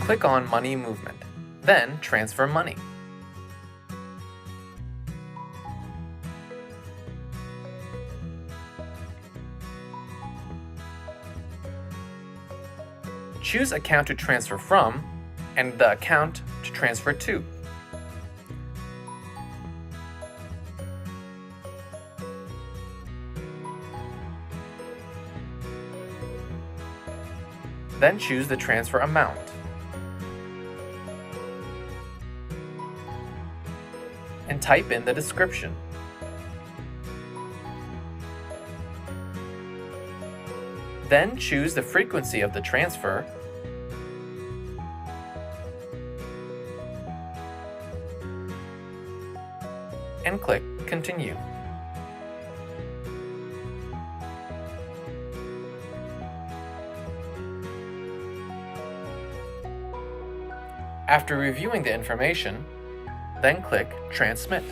Click on Money Movement, then Transfer Money. Choose Account to transfer from and the account to transfer to. Then choose the transfer amount. And type in the description. Then choose the frequency of the transfer and click Continue. After reviewing the information, then click Transmit.